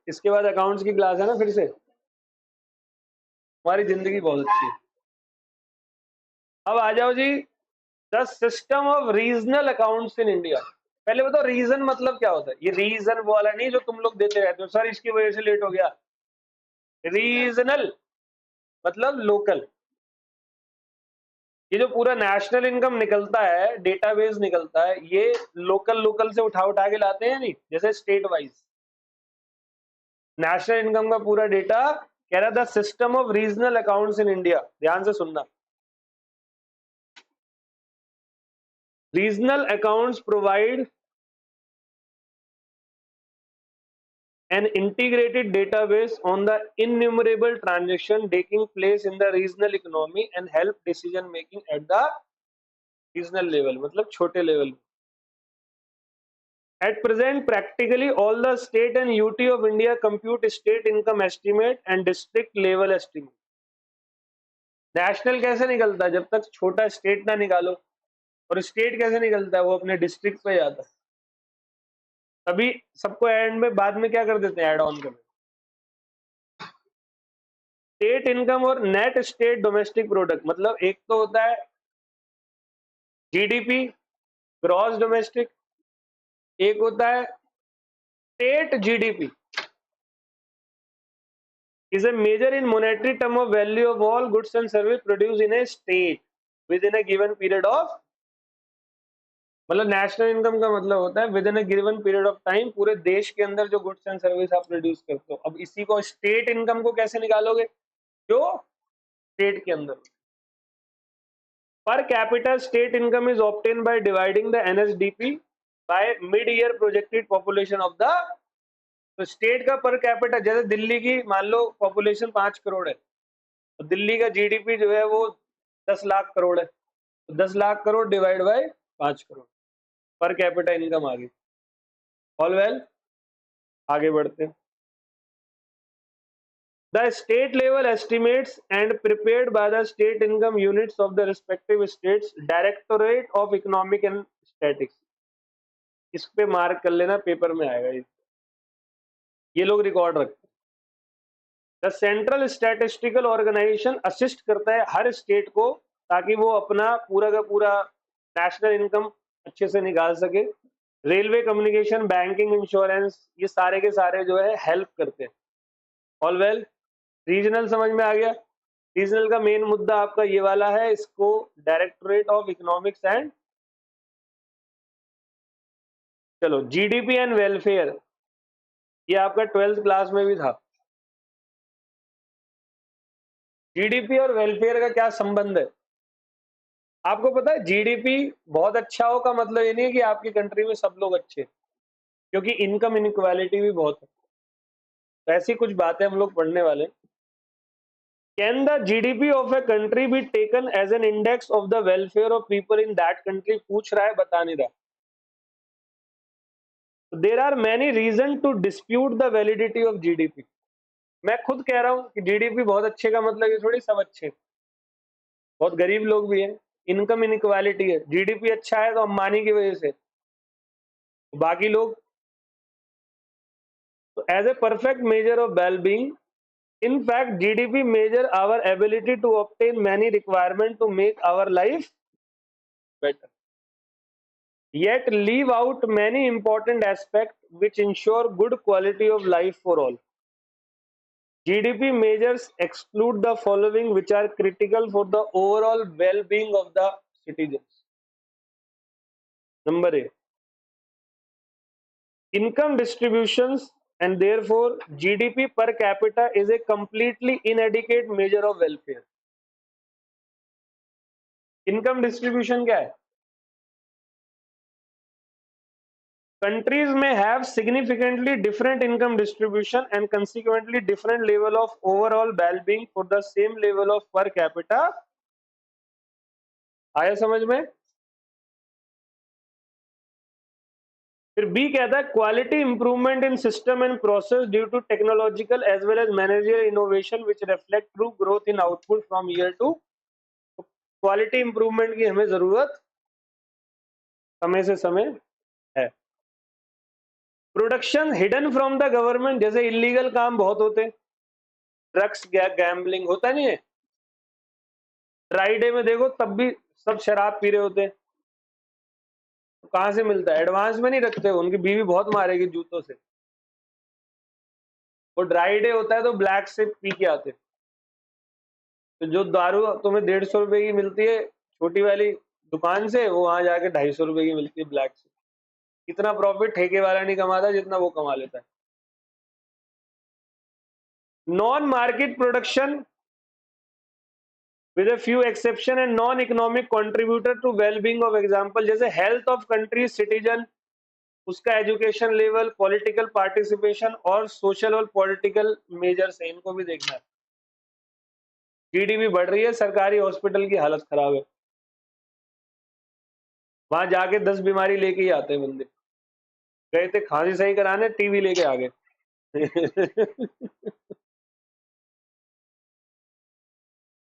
[SPEAKER 1] इसके बाद अकाउंट्स की क्लास है ना, फिर से हमारी जिंदगी बहुत अच्छी है। अब आ जाओ जी, the system of regional accounts in India. पहले बताओ रीजन मतलब क्या होता है। ये रीजन वाला नहीं जो तुम लोग देते रहते हो, सर इसकी वजह से लेट हो गया। रीजनल मतलब लोकल। ये जो पूरा नेशनल इनकम निकलता है, डेटाबेस निकलता है, ये लोकल लोकल से उठा उठा के लाते हैं नहीं, जैसे स्टेट वाइज। नेशनल इनकम का पूरा डेटा कह रहा था system of regional accounts in India. ध्यान से सुनना। Regional accounts provide an integrated database on the innumerable transactions taking place in the regional economy and help decision making at the regional level, मतलब छोटे level. At present, practically all the state and UT of India compute state income estimate and district level estimate. National कैसे निकलता है? जब तक छोटा स्टेट ना निकालो। और स्टेट कैसे निकलता है? वो अपने डिस्ट्रिक्ट पे जाता है। तभी सबको एंड में बाद में क्या कर देते हैं, ऐड ऑन कर। स्टेट इनकम और नेट स्टेट डोमेस्टिक प्रोडक्ट, मतलब एक तो होता है जीडीपी ग्रॉस डोमेस्टिक, एक होता है state GDP. is a measure in monetary term of value of all goods and service produced in a state within a given period of, मतलब नेशनल इनकम का मतलब होता है with in a given period of time, पूरे देश के अंदर जो गुड्स एंड सर्विस आप प्रोड्यूस करते हो। अब इसी को स्टेट इनकम को कैसे निकालोगे? जो स्टेट के अंदर पर capital state income is obtain by dividing the NSDP by mid year projected population of the. तो स्टेट का पर कैपिटल, जैसे दिल्ली की मान लो पॉपुलेशन 5 करोड़ है, तो दिल्ली का जीडीपी जो है वो 10 लाख करोड़ है, तो 10 लाख करोड़ डिवाइड बाय 5 करोड़, पर कैपिटल इनकम आ गई। ऑल वेल, आगे बढ़ते हैं। The state level estimates and prepared by the state income units of the respective states Directorate of Economic and Statistics। इस पे मार्क कर लेना, पेपर में आएगा ये लोग रिकॉर्ड रखते हैं। The central statistical organisation assist करता है हर स्टेट को, ताकि वो अपना पूरा का पूरा नेशनल इनकम अच्छे से निकाल सके। रेलवे, कम्युनिकेशन, बैंकिंग, इंश्योरेंस, ये सारे के सारे जो है हेल्प करते हैं। ऑल वेल, रीजनल समझ में आ गया। रीजनल का मेन मुद्दा आपका ये वाला है, इसको डायरेक्टोरेट ऑफ इकोनॉमिक्स एंड, चलो जीडीपी एंड वेलफेयर, ये आपका 12th क्लास में भी था। जीडीपी और वेलफेयर का क्या संबंध है? आपको पता है जीडीपी बहुत अच्छा हो का मतलब ये नहीं है कि आपकी कंट्री में सब लोग अच्छे, क्योंकि इनकम इनइक्वालिटी भी बहुत है। तो ऐसी कुछ बातें हम लोग पढ़ने वाले। Can the GDP of a country be taken as an index of the welfare of people in that country? पूछ रहा है, बता नहीं रहा। There are many reason to dispute the validity of GDP. मैं खुद कह रहा हूं कि जीडीपी बहुत अच्छे का मतलब ये थोड़ी सब अच्छे, बहुत गरीब लोग भी हैं। इनकम इनइक्वालिटी है, जीडीपी अच्छा है तो अंबानी की वजह से, बाकी लोग। तो as a perfect measure of wellbeing, in fact GDP measure our ability to obtain many requirements to make our life better, yet leave out many important aspects which ensure good quality of life for all. GDP measures exclude the following which are critical for the overall well-being of the citizens. Number A, income distributions, and therefore GDP per capita is a completely inadequate measure of welfare. Income distribution क्या है? Countries may have significantly different income distribution and consequently different level of overall well-being for the same level of per capita। आया समझ में? फिर बी कहता है quality improvement in system and process due to technological as well as managerial innovation which reflect true growth in output from year to. Quality improvement की हमें जरूरत समय से समय है। Production hidden from the government, जैसे इलीगल काम बहुत होते हैं, ड्रग्स, गैम्बलिंग होता नहीं है, ड्राई डे में देखो तब भी सब शराब पी रहे होते हैं, तो कहां से मिलता है? एडवांस में नहीं रखते, उनकी बीवी बहुत मारेगी जूतों से। वो ड्राई डे होता है तो ब्लैक से पी के आते हैं। तो जो दारू तुम्हें 150 रुपए की मिलती है छोटी वाली दुकान से, वो वहां जाके 250 रुपए की मिलती है ब्लैक से। इतना प्रॉफिट ठेके वाला नहीं कमाता जितना वो कमा लेता है। Non market production with a few exception and non-economic contributor to well-being of example, जैसे health of country citizen, उसका एजुकेशन लेवल, पॉलिटिकल पार्टिसिपेशन और सोशल और पॉलिटिकल मेजर्स है, इनको भी देखना है। जीडीपी बढ़ रही है, सरकारी हॉस्पिटल की हालत खराब है, वहां जाके 10 बीमारी लेके ही आते हैं बंदे। गए थे खांसी सही कराने, टीवी लेके आ गए।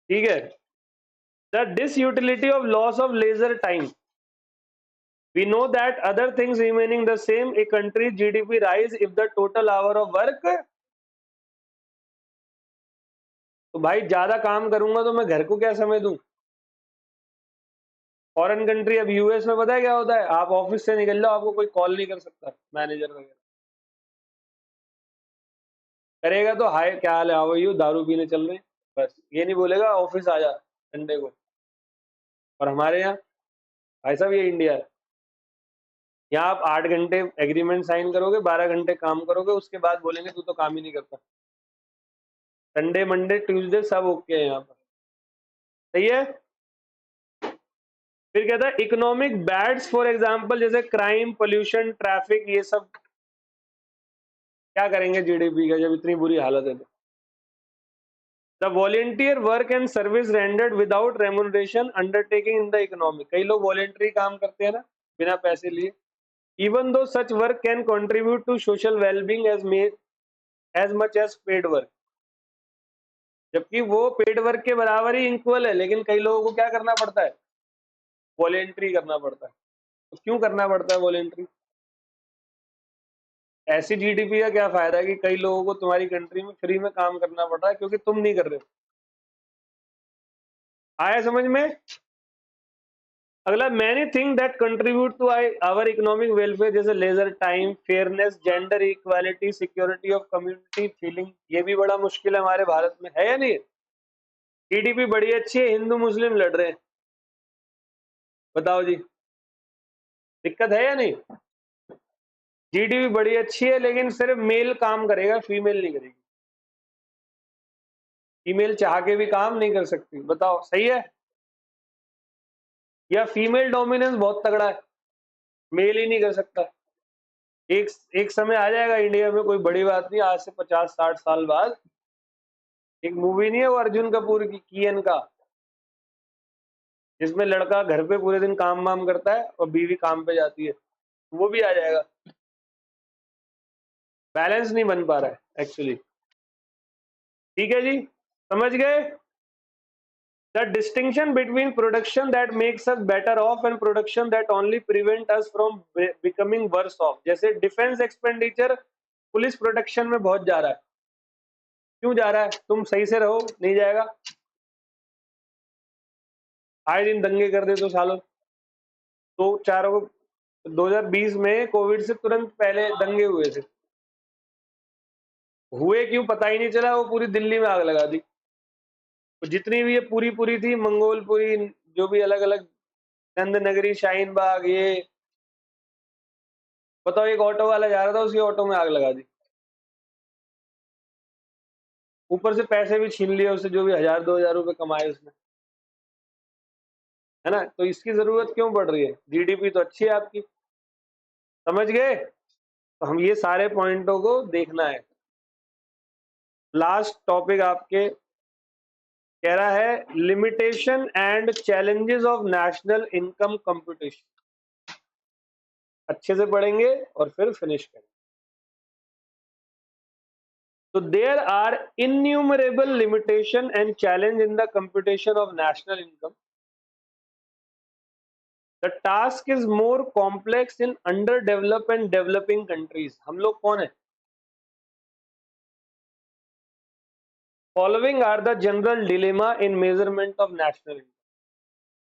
[SPEAKER 1] ठीक है। The disutility of loss of leisure time, we know that other things remaining the same, a country's GDP rise if the total hour of work, तो भाई ज्यादा काम करूंगा तो मैं घर को क्या समय दूं? फॉरेन कंट्री, अब यूएस में पता है क्या होता है, आप ऑफिस से निकल जाओ, आपको कोई कॉल नहीं कर सकता, मैनेजर वगैरह। करेगा तो हाय क्या हाल है, आओ यू, दारू पीने चल रहे हैं, बस ये नहीं बोलेगा ऑफिस आ जा संडे को। और हमारे यहाँ भाई साहब ये इंडिया है, यहाँ आप 8 घंटे एग्रीमेंट साइन करोगे, 12 घंटे काम करोगे, उसके बाद बोलेंगे तू तो काम ही नहीं करता। संडे मंडे ट्यूसडे सब ओके है यहाँ पर, सही है। फिर कहता है इकोनॉमिक बैड्स, फॉर एग्जांपल जैसे क्राइम, पोल्यूशन, ट्रैफिक, ये सब क्या करेंगे जीडीपी का जब इतनी बुरी हालत है तो। The volunteer work and service rendered without remuneration undertaking in the economy, कई लोग वॉलेंट्री काम करते हैं ना बिना पैसे लिए। Even though such work can contribute to social wellbeing as much as paid work, जबकि वो पेड वर्क के बराबर ही इक्वल है, लेकिन कई लोगों को क्या करना पड़ता है? वॉलेंट्री करना पड़ता है। तो क्यों करना पड़ता है वॉलेंट्री? ऐसी जीडीपी का क्या फायदा है कि कई लोगों को तुम्हारी कंट्री में फ्री में काम करना पड़ रहा है क्योंकि तुम नहीं कर रहे हो। आया समझ में? अगला, many thing that contribute to our economic welfare, जैसे leisure time, fairness, gender equality, security of community feeling, ये भी बड़ा मुश्किल है हमारे भारत में, है या नहीं? जीडीपी बड़ी अच्छी है, हिंदू मुस्लिम लड़ रहे हैं, बताओ जी, दिक्कत है या नहीं? जीडीपी बड़ी अच्छी है लेकिन सिर्फ मेल काम करेगा, फीमेल नहीं करेगी, फीमेल चाह के भी काम नहीं कर सकती, बताओ सही है? या फीमेल डोमिनेंस बहुत तगड़ा है, मेल ही नहीं कर सकता। एक एक समय आ जाएगा इंडिया में, कोई बड़ी बात नहीं, आज से 50-60 साल बाद, एक मूवी नहीं है वो अर्जुन कपूर की कियन का, जिसमें लड़का घर पे पूरे दिन काम वाम करता है और बीवी काम पे जाती है, वो भी आ जाएगा। बैलेंस नहीं बन पा रहा है एक्चुअली। ठीक है जी, समझ गए? The distinction between production that makes us better off and production that only prevent us from becoming worse off, जैसे डिफेंस एक्सपेंडिचर पुलिस प्रोटेक्शन में बहुत जा रहा है, क्यों जा रहा है? तुम सही से रहो, नहीं जाएगा। आए दिन दंगे कर दे तो सालों, तो चारों 2020 में कोविड से तुरंत पहले दंगे हुए थे, हुए क्यों पता ही नहीं चला, वो पूरी दिल्ली में आग लगा दी, तो जितनी भी ये पूरी थी, मंगोलपुरी, जो भी अलग अलग, नंद नगरी, शाहीन बाग, ये बताओ, एक ऑटो वाला जा रहा था, उसकी ऑटो में आग लगा दी, ऊपर से पैसे भी छीन लिए उससे, जो भी 1000-2000 रुपए कमाए उसने, है ना? तो इसकी जरूरत क्यों पड़ रही है? जीडीपी तो अच्छी है आपकी, समझ गए? तो हम ये सारे पॉइंटों को देखना है। लास्ट टॉपिक आपके कह रहा है limitation and challenges of national income computation, अच्छे से पढ़ेंगे और फिर फिनिश करेंगे। So there are innumerable limitation and challenge in the computation of national income. The task is more complex in under develop and developing countries. हम लोग कौन है? Following are the general dilemma in measurement of national income.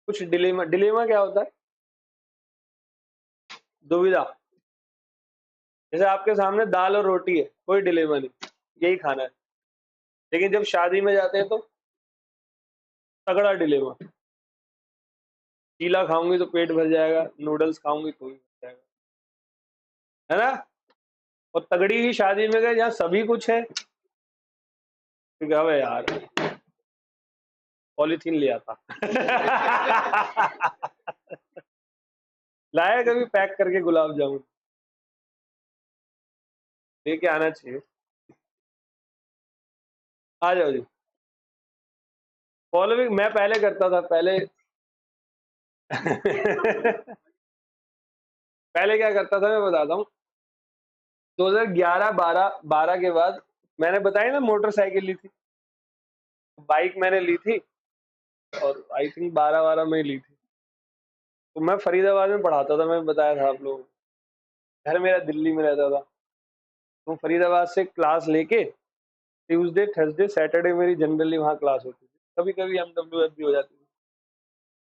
[SPEAKER 1] कुछ डिलेमा, डिलेमा क्या होता है? दुविधा। जैसे आपके सामने दाल और रोटी है, कोई डिलेमा नहीं, यही खाना है। लेकिन जब शादी में जाते हैं तो तगड़ा डिलेमा, चीला खाऊंगी तो पेट भर जाएगा, नूडल्स खाऊंगी तो भी भर जाएगा, है ना? और तगड़ी ही शादी में गए जहाँ सभी कुछ है, तो क्या है यार, पॉलीथीन लिया था लाया कभी पैक करके गुलाब जामुन, लेके आना चाहिए। आ जाओ जी। फॉलोइंग मैं पहले करता था, पहले पहले क्या करता था मैं बताता हूँ। 2011 12 के बाद मैंने बताया ना मोटरसाइकिल ली थी, बाइक मैंने ली थी, और आई थिंक 12 में ली थी। तो मैं फरीदाबाद में पढ़ाता था, मैं बताया था आप लोगों को, घर मेरा दिल्ली में रहता था। तो फरीदाबाद से क्लास लेके ट्यूसडे थर्सडे सैटरडे मेरी जनरली वहाँ क्लास होती थी, कभी कभी MWF भी हो जाती थी।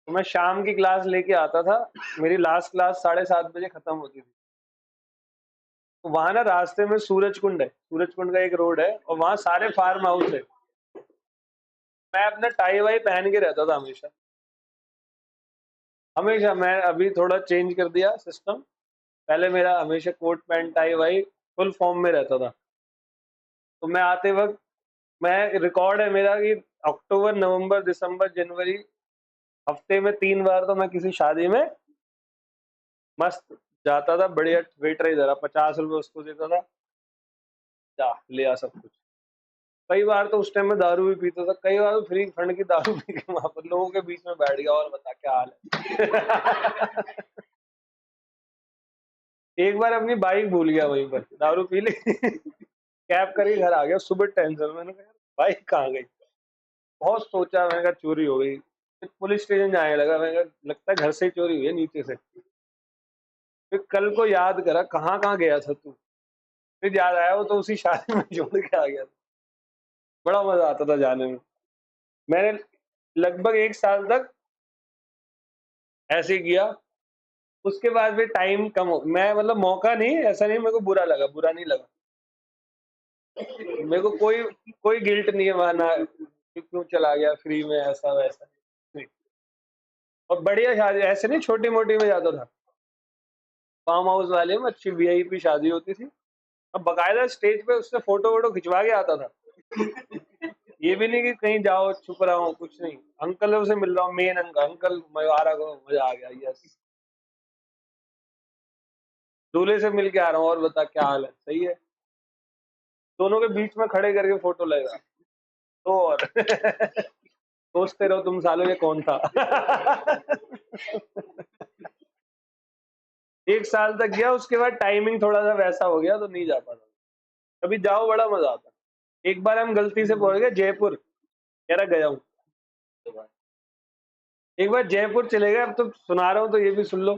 [SPEAKER 1] तो मैं शाम की क्लास लेके आता था, मेरी लास्ट क्लास 7:30 बजे खत्म होती थी। तो वहां ना रास्ते में सूरज कुंड है, सूरज कुंड का एक रोड है, और वहां सारे फार्म हाउस है। मैं अपना टाई वाई पहन के रहता था हमेशा, हमेशा। मैं अभी थोड़ा चेंज कर दिया सिस्टम, पहले मेरा हमेशा कोट पैंट टाई वाई फुल फॉर्म में रहता था। तो मैं आते वक्त, मैं रिकॉर्ड है मेरा कि अक्टूबर नवंबर दिसंबर जनवरी हफ्ते में 3 बार तो मैं किसी शादी में मस्त जाता था। बढ़िया वेटर इधर 50 रुपए उसको देता था, जा ले आ सब कुछ। कई बार तो उस टाइम में दारू भी पीता था, कई बार तो फ्री फंड की दारू पी के वहां पर लोगों के बीच में बैठ गया, और बता क्या हाल है एक बार अपनी बाइक भूल गया वहीं पर, दारू पी ली कैब करके घर आ गया, सुबह टेंशन, मैंने कहा बाइक कहाँ गई। बहुत सोचा, मैंने कहा चोरी हो गई, फिर पुलिस स्टेशन जाने लगा, मैंने कहा लगता है घर से चोरी हुई है नीचे से। फिर कल को याद करा कहाँ कहाँ गया था तू, फिर याद आया वो तो उसी शादी में छोड़ के आ गया था। बड़ा मजा आता था जाने में। मैंने लगभग 1 साल तक ऐसे किया, उसके बाद भी टाइम कम हो, मैं मतलब मौका नहीं, ऐसा नहीं मेरे को बुरा लगा, बुरा नहीं लगा मेरे को, कोई कोई गिल्ट नहीं है वहां ना कि क्यों चला गया फ्री में, ऐसा वैसा नहीं। और बढ़िया शादी, ऐसे नहीं छोटी मोटी में जाता था, फार्म हाउस वाले में अच्छी VIP शादी होती थी। अब बकायदा स्टेज पे उससे फोटो वोटो खिंचवा के आता था ये भी नहीं कि कहीं जाओ छुप रहा हूँ, कुछ नहीं, अंकलों से मिल रहा हूँ, मेन अंकल मैं आ रहा हूँ, मजा आ गया, यस। दूल्हे से मिल के आ रहा हूँ, और बता क्या हाल है, सही है। दोनों के बीच में खड़े करके फोटो लेगा तो और सोचते रहो तुम सालों ये कौन था 1 साल तक गया, उसके बाद टाइमिंग थोड़ा सा वैसा हो गया तो नहीं जा पाता। कभी जाओ बड़ा मजा आता। एक बार हम गलती से पहुंच गए जयपुर, कह रहा गया हूँ, एक बार जयपुर चले गए, अब तो सुना रहा हूँ तो ये भी सुन लो।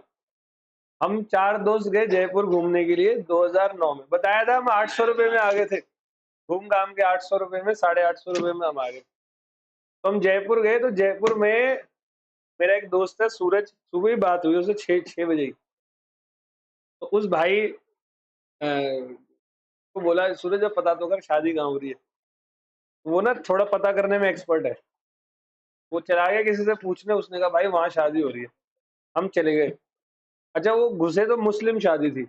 [SPEAKER 1] हम 4 दोस्त गए जयपुर घूमने के लिए 2009 में, बताया था हम 800 रुपए में आ गए थे, घूम घाम के 800 रुपए में, 850 रुपए में हम आ गए। तो हम जयपुर गए, तो जयपुर में मेरा एक दोस्त है सूरज, सुबह ही बात हुई उससे 6 बजे ही। तो उस भाई को बोला सूरज अब पता तो कर शादी कहाँ हो रही है। वो ना थोड़ा पता करने में एक्सपर्ट है, वो चला गया किसी से पूछने, उसने कहा भाई वहां शादी हो रही है। हम चले गए, अच्छा वो घुसे तो मुस्लिम शादी थी।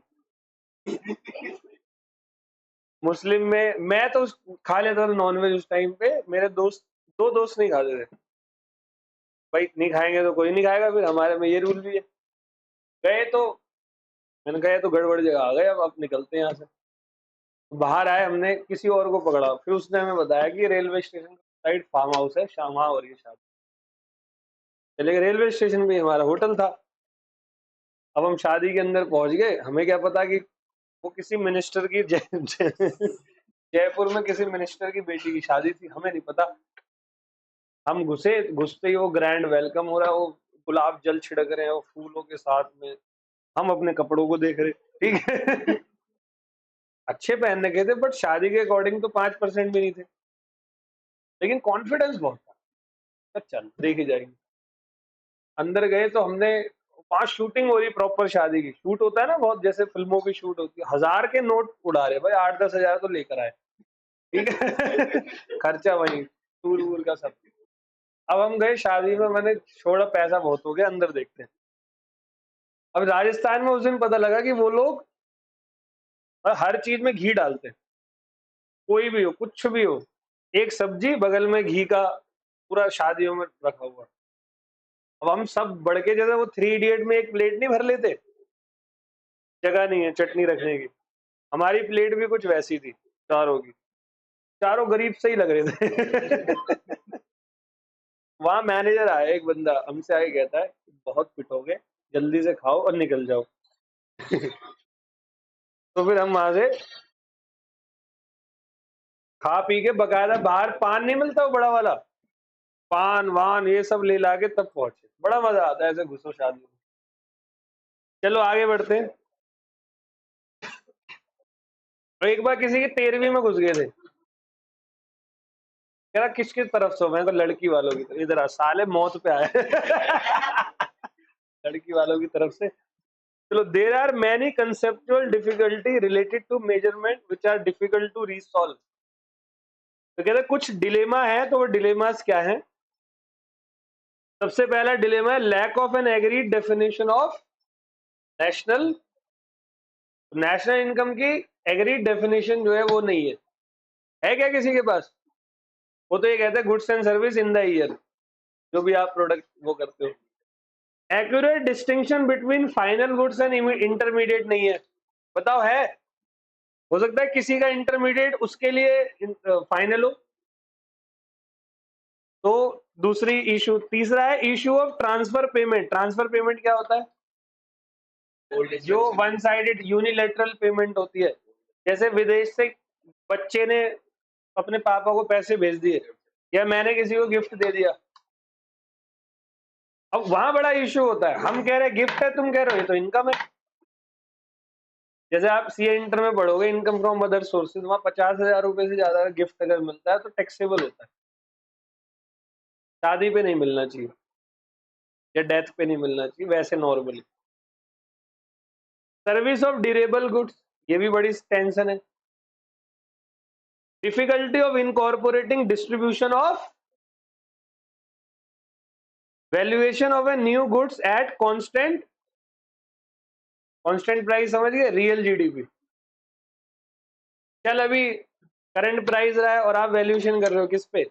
[SPEAKER 1] मुस्लिम में मैं तो खा लेता था नॉनवेज उस टाइम पे, मेरे दोस्त 2 दोस्त नहीं खाते थे। भाई नहीं खाएंगे तो कोई नहीं खाएगा, फिर हमारे में ये रूल भी है। गए तो मैंने कहा ये तो गड़बड़ जगह आ गए, अब निकलते हैं यहाँ से। बाहर आए, हमने किसी और को पकड़ा, फिर उसने हमें बताया कि railway station side farm house है, शाम वहां हो रही है शादी। चले गए, रेलवे स्टेशन पे हमारा होटल था। अब हम शादी के अंदर पहुंच गए, हमें क्या पता कि वो किसी मिनिस्टर की जयपुर में किसी मिनिस्टर की बेटी की शादी थी, हमें नहीं पता। हम घुसे, घुसते ही वो ग्रैंड वेलकम हो रहा है, वो गुलाब जल छिड़क रहे हैं और फूलों के साथ में, हम अपने कपड़ों को देख रहे, ठीक है। अच्छे पहन रखे थे, बट शादी के अकॉर्डिंग तो 5% भी नहीं थे, लेकिन कॉन्फिडेंस बहुत था। चल देखे जाएंगे। अंदर गए तो हमने 5 शूटिंग हो रही प्रॉपर शादी की, शूट होता है ना बहुत, जैसे फिल्मों की शूट होती है, 1000 के नोट उड़ा रहे भाई, 8-10 हजार तो लेकर आए, ठीक है। खर्चा वही टूर वूर का सब। अब हम गए शादी में, मैंने छोड़ा, पैसा बहुत हो गया, अंदर देखते हैं। अब राजस्थान में उस दिन पता लगा कि वो लोग हर चीज में घी डालते हैं, कोई भी हो, कुछ भी हो, एक सब्जी बगल में घी का पूरा शादियों में रखा हुआ। अब हम सब बढ़ के, जैसे वो 3 इडियट में एक प्लेट नहीं भर लेते, जगह नहीं है चटनी रखने की, हमारी प्लेट भी कुछ वैसी थी, चारों की, चारों गरीब से ही लग रहे थे। वहां मैनेजर आया, एक बंदा हमसे आके कहता है बहुत पिटोगे, जल्दी से खाओ और निकल जाओ। तो फिर हम वहां से खा पी के, बकायदा बाहर पान नहीं मिलता वो बड़ा वाला, पान वान ये सब ले ला के तब पहुंचे। बड़ा मजा आता है ऐसे घुसो शादी में। चलो आगे बढ़ते हैं। और एक बार किसी की 13वीं में घुस गए थे, कह रहा किसकी तरफ से हो, मैं तो लड़की वालों की, तो इधर आ साले, मौत पे आए। लड़की वालों की तरफ से। चलो, there are many conceptual difficulty related to measurement which are difficult to resolve. तो कहते हैं कुछ डिलेमा है, तो वो डिलेमास क्या है? सबसे पहला डिलेमा है lack of an agreed definition of national. National income की एग्रीड डेफिनेशन जो है वो नहीं है क्या किसी के पास? वो तो ये कहते हैं goods and service in the year, जो भी आप प्रोडक्ट वो करते हो। Accurate distinction between final goods and intermediate नहीं है, बताओ है? हो सकता है किसी का इंटरमीडिएट उसके लिए फाइनल हो। तो दूसरी इशू, तीसरा है issue of transfer payment. Transfer payment क्या होता है? जो वन साइडेड यूनिलेटरल पेमेंट होती है, जैसे विदेश से बच्चे ने अपने पापा को पैसे भेज दिए, या मैंने किसी को गिफ्ट दे दिया। अब वहां बड़ा इशू होता है, हम कह रहे हैं गिफ्ट है, तुम कह रहे हो ये तो इनकम है। जैसे आप सीए इंटर में पढ़ोगे, इनकम फ्रॉम अदर सोर्सेज, वहां 50,000 रुपए से ज्यादा गिफ्ट अगर मिलता है तो टैक्सेबल होता है। शादी पे नहीं मिलना चाहिए, या डेथ पे नहीं मिलना चाहिए, वैसे normally. Service of durable goods, ये भी बड़ी टेंशन है। Difficulty of incorporating distribution of valuation of a new goods at constant price, समझ गए? Real GDP. चल अभी करंट प्राइस रहा है और आप वैल्यूएशन कर रहे हो किस पे?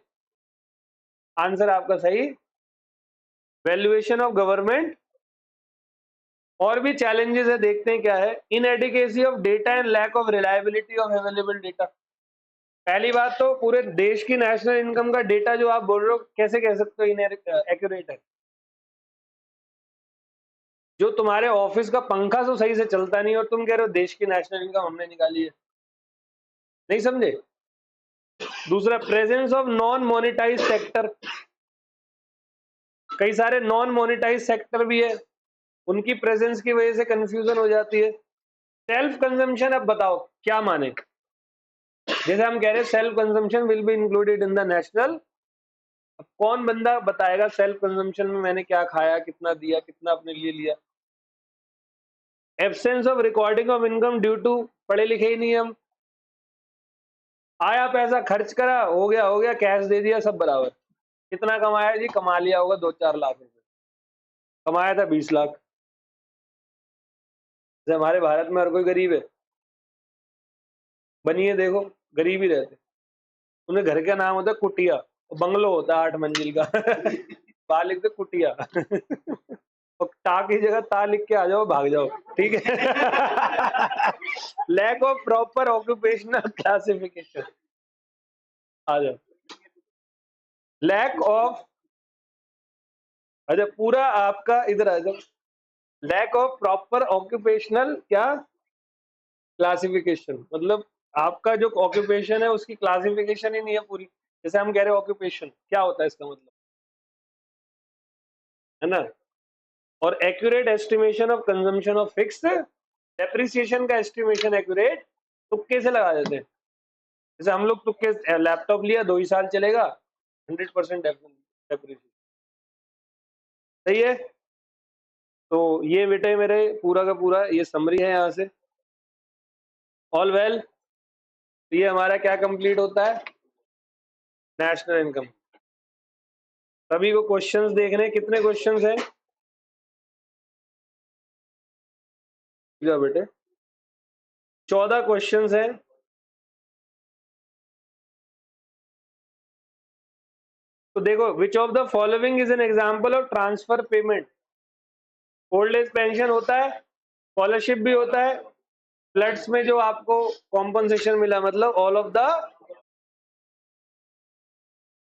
[SPEAKER 1] आंसर आपका सही, वैल्यूएशन ऑफ गवर्नमेंट। और भी चैलेंजेस है, देखते हैं क्या है। Inadequacy of data and lack of reliability of available data. पहली बात तो पूरे देश की नेशनल इनकम का डेटा जो आप बोल रहे हो, कैसे कह सकते हो एक्यूरेट है? जो तुम्हारे ऑफिस का पंखा तो सही से चलता नहीं और तुम कह रहे हो देश की नेशनल इनकम हमने निकाली है, नहीं समझे? दूसरा, presence of non monetize sector. कई सारे नॉन मोनेटाइज सेक्टर भी है, उनकी प्रेजेंस की वजह से कंफ्यूजन हो जाती है। सेल्फ कंजम्पशन, अब बताओ क्या माने? जैसे हम कह रहे हैं self consumption will be included in the national. अब कौन बंदा बताएगा सेल्फ कंजम्पशन में मैंने क्या खाया, कितना दिया, कितना अपने लिए लिया? Absence of recording of income due to, पढ़े लिखे ही नहीं हम, आया पैसा खर्च करा, हो गया कैश दे दिया, सब बराबर। कितना कमाया जी? कमा लिया होगा 2-4 लाख रुपए, कमाया था 20 लाख। जैसे हमारे भारत में हर कोई गरीब है, बनिए देखो, गरीब ही रहते। उन्हें घर का नाम होता है कुटिया, बंगलो होता है 8 मंजिल का। बाहर लिखते कुटिया। और टा की जगह ता लिख के आ जाओ, भाग जाओ, ठीक है। Lack of proper occupational classification, आ जाओ। लैक ऑफ, अच्छा पूरा आपका इधर आ जाओ। लैक ऑफ प्रॉपर ऑक्यूपेशनल क्या क्लासिफिकेशन, मतलब आपका जो ऑक्यूपेशन है उसकी क्लासिफिकेशन ही नहीं है पूरी। जैसे हम कह रहे हैं ऑक्यूपेशन क्या होता है, इसका मतलब है ना, और accurate estimation of consumption of fixed, depreciation का एस्टिमेशन एक्यूरेट तुक्के से लगा देते हैं। जैसे हम लोग तुक्के, लैपटॉप लिया 2 ही साल चलेगा, 100% डेप्रिसिएशन, सही है। तो ये बेटे मेरे पूरा का पूरा ये समरी है यहाँ से। ऑल वेल, ये हमारा क्या कंप्लीट होता है, नेशनल इनकम। सभी को क्वेश्चंस देखने, कितने क्वेश्चंस हैं बेटे, 14 क्वेश्चंस हैं। तो देखो, विच of the following is an example of transfer payment. Old age pension होता है, स्कॉलरशिप भी होता है, फ्लड्स में जो आपको कॉम्पनसेशन मिला, मतलब all of the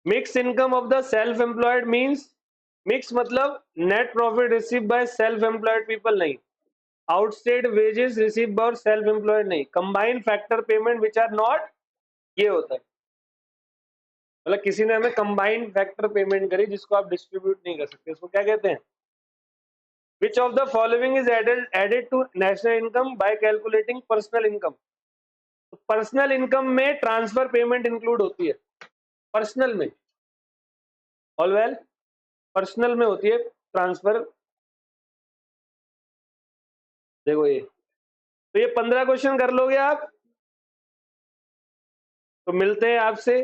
[SPEAKER 1] mix income of the self employed means, mix मतलब net profit receive by self employed people नहीं, outside wages receive by self employed नहीं, combined factor payment which are not, ये होता है। मतलब किसी ने हमें कंबाइंड फैक्टर पेमेंट करी जिसको आप डिस्ट्रीब्यूट नहीं कर सकते, इसको क्या कहते हैं। Which of the following is added to national income by calculating personal income. Personal income में ट्रांसफर पेमेंट इंक्लूड होती है, पर्सनल में, ऑल वेल, पर्सनल में होती है ट्रांसफर। देखो ये, तो ये 15 क्वेश्चन कर लोगे आप, तो मिलते हैं आपसे